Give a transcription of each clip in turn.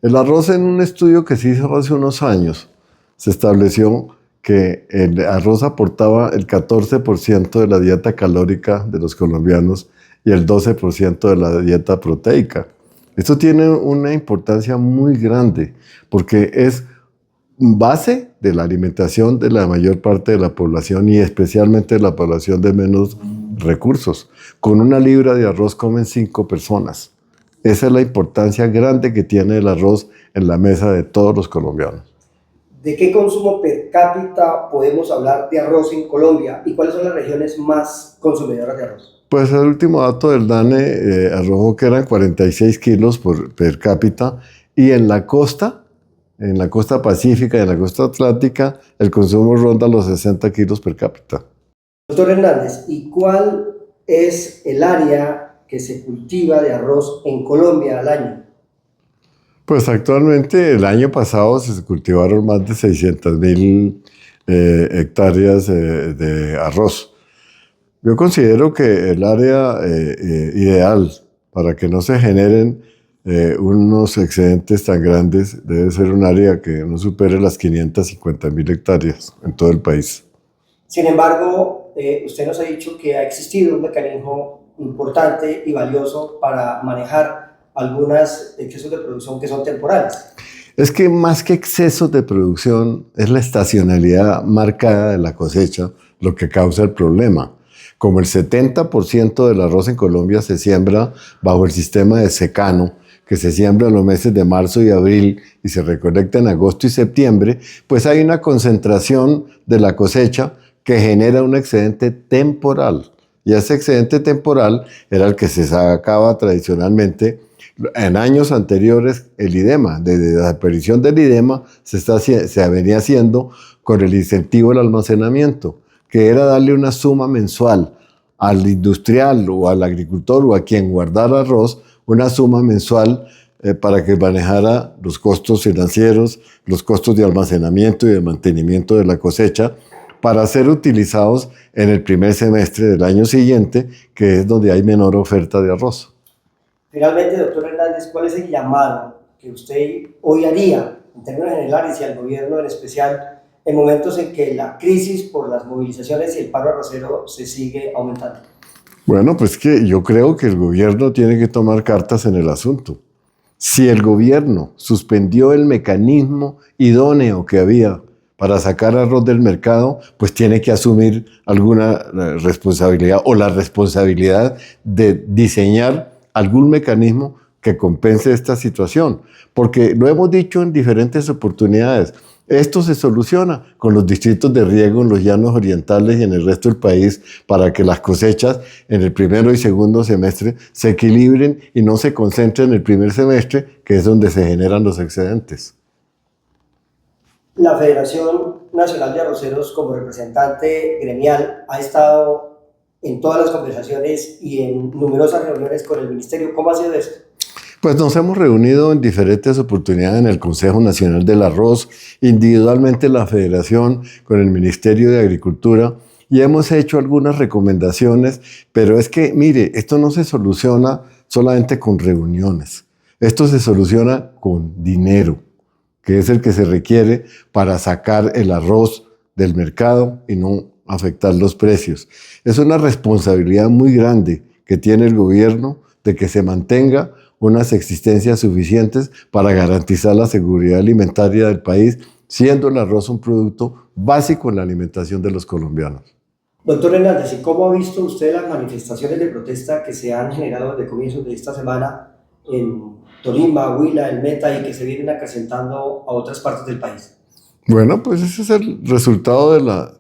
El arroz, en un estudio que se hizo hace unos años, se estableció que el arroz aportaba el 14% de la dieta calórica de los colombianos y el 12% de la dieta proteica. Esto tiene una importancia muy grande porque es base de la alimentación de la mayor parte de la población y especialmente de la población de menos recursos. Con una libra de arroz comen 5 personas. Esa es la importancia grande que tiene el arroz en la mesa de todos los colombianos. ¿De qué consumo per cápita podemos hablar de arroz en Colombia y cuáles son las regiones más consumidoras de arroz? Pues el último dato del DANE arrojó que eran 46 kilos per cápita y en la costa pacífica y en la costa atlántica, el consumo ronda los 60 kilos per cápita. Doctor Hernández, ¿y cuál es el área que se cultiva de arroz en Colombia al año? Pues actualmente el año pasado se cultivaron más de 600.000 hectáreas de arroz. Yo considero que el área ideal para que no se generen unos excedentes tan grandes debe ser un área que no supere las 550.000 hectáreas en todo el país. Sin embargo, usted nos ha dicho que ha existido un mecanismo importante y valioso para manejar algunos excesos de producción que son temporales. Es que más que excesos de producción es la estacionalidad marcada de la cosecha lo que causa el problema. Como el 70% del arroz en Colombia se siembra bajo el sistema de secano, que se siembra en los meses de marzo y abril y se recolecta en agosto y septiembre, pues hay una concentración de la cosecha que genera un excedente temporal. Y ese excedente temporal era el que se sacaba tradicionalmente en años anteriores. El IDEMA, desde la aparición del IDEMA, se venía haciendo con el incentivo del almacenamiento, que era darle una suma mensual al industrial o al agricultor o a quien guardara arroz, una suma mensual para que manejara los costos financieros, los costos de almacenamiento y de mantenimiento de la cosecha, para ser utilizados en el primer semestre del año siguiente, que es donde hay menor oferta de arroz. Finalmente, doctor Hernández, ¿cuál es el llamado que usted hoy haría, en términos generales y al gobierno en especial, en momentos en que la crisis por las movilizaciones y el paro arrocero se sigue aumentando? Bueno, pues que yo creo que el gobierno tiene que tomar cartas en el asunto. Si el gobierno suspendió el mecanismo idóneo que había para sacar arroz del mercado, pues tiene que asumir alguna responsabilidad o la responsabilidad de diseñar algún mecanismo que compense esta situación. Porque lo hemos dicho en diferentes oportunidades, esto se soluciona con los distritos de riego en los llanos orientales y en el resto del país para que las cosechas en el primero y segundo semestre se equilibren y no se concentren en el primer semestre, que es donde se generan los excedentes. La Federación Nacional de Arroceros, como representante gremial, ha estado en todas las conversaciones y en numerosas reuniones con el Ministerio. ¿Cómo ha sido esto? Pues nos hemos reunido en diferentes oportunidades en el Consejo Nacional del Arroz, individualmente la Federación con el Ministerio de Agricultura, y hemos hecho algunas recomendaciones, pero es que, mire, esto no se soluciona solamente con reuniones, esto se soluciona con dinero, que es el que se requiere para sacar el arroz del mercado y no afectar los precios. Es una responsabilidad muy grande que tiene el gobierno de que se mantenga unas existencias suficientes para garantizar la seguridad alimentaria del país, siendo el arroz un producto básico en la alimentación de los colombianos. Doctor Hernández, ¿y cómo ha visto usted las manifestaciones de protesta que se han generado desde comienzos de esta semana en Tolima, Huila, el Meta y que se vienen acrecentando a otras partes del país? Bueno, pues ese es el resultado de la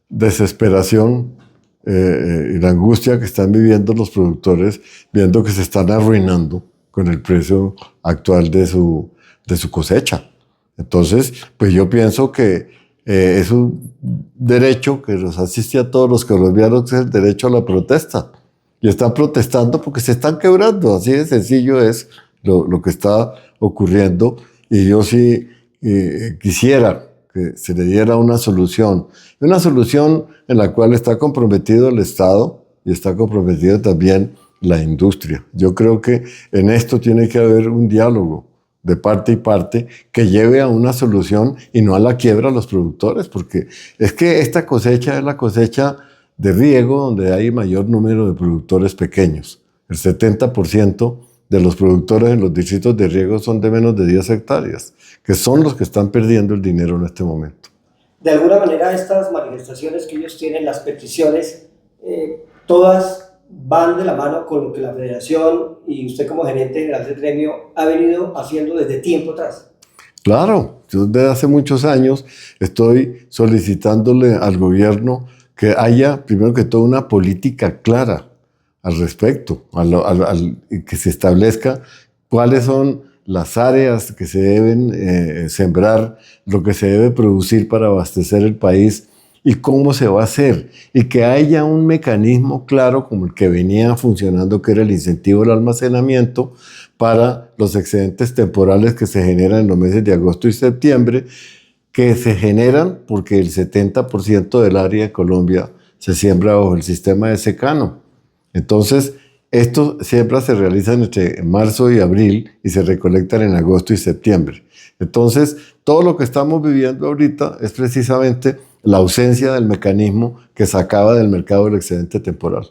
desesperación y la angustia que están viviendo los productores, viendo que se están arruinando con el precio actual de su cosecha. Entonces, pues yo pienso que es un derecho que nos asiste a todos los colombianos, que es el derecho a la protesta. Y están protestando porque se están quebrando, así de sencillo es lo que está ocurriendo. Y yo sí quisiera que se le diera una solución en la cual está comprometido el Estado y está comprometido también la industria. Yo creo que en esto tiene que haber un diálogo de parte y parte que lleve a una solución y no a la quiebra a los productores, porque es que esta cosecha es la cosecha de riego donde hay mayor número de productores pequeños. El 70% de los productores en los distritos de riego son de menos de 10 hectáreas, que son los que están perdiendo el dinero en este momento. De alguna manera, estas manifestaciones que ellos tienen, las peticiones, todas van de la mano con lo que la Federación y usted como gerente general del gremio ha venido haciendo desde tiempo atrás. Claro, yo desde hace muchos años estoy solicitándole al gobierno que haya, primero que todo, una política clara al respecto, que se establezca cuáles son las áreas que se deben sembrar, lo que se debe producir para abastecer el país y cómo se va a hacer, y que haya un mecanismo claro como el que venía funcionando, que era el incentivo al almacenamiento para los excedentes temporales que se generan en los meses de agosto y septiembre, que se generan porque el 70% del área de Colombia se siembra bajo el sistema de secano. Entonces, estos siembras se realizan entre marzo y abril y se recolectan en agosto y septiembre. Entonces, todo lo que estamos viviendo ahorita es precisamente la ausencia del mecanismo que sacaba del mercado el excedente temporal.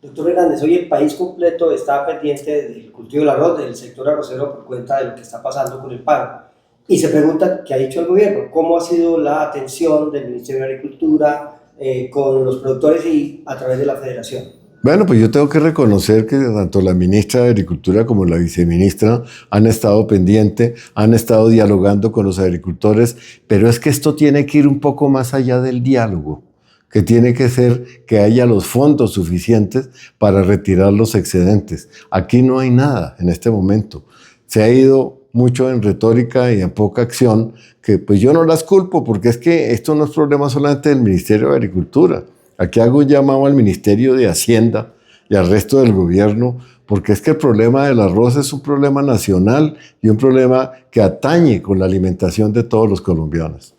Doctor Hernández, hoy el país completo está pendiente del cultivo del arroz, del sector arrocero, por cuenta de lo que está pasando con el paro. Y se pregunta qué ha dicho el gobierno, cómo ha sido la atención del Ministerio de Agricultura con los productores y a través de la Federación. Bueno, pues yo tengo que reconocer que tanto la ministra de Agricultura como la viceministra han estado pendientes, han estado dialogando con los agricultores, pero es que esto tiene que ir un poco más allá del diálogo, que tiene que ser que haya los fondos suficientes para retirar los excedentes. Aquí no hay nada en este momento. Se ha ido mucho en retórica y en poca acción, que pues yo no las culpo, porque es que esto no es problema solamente del Ministerio de Agricultura. Aquí hago un llamado al Ministerio de Hacienda y al resto del gobierno, porque es que el problema del arroz es un problema nacional y un problema que atañe con la alimentación de todos los colombianos.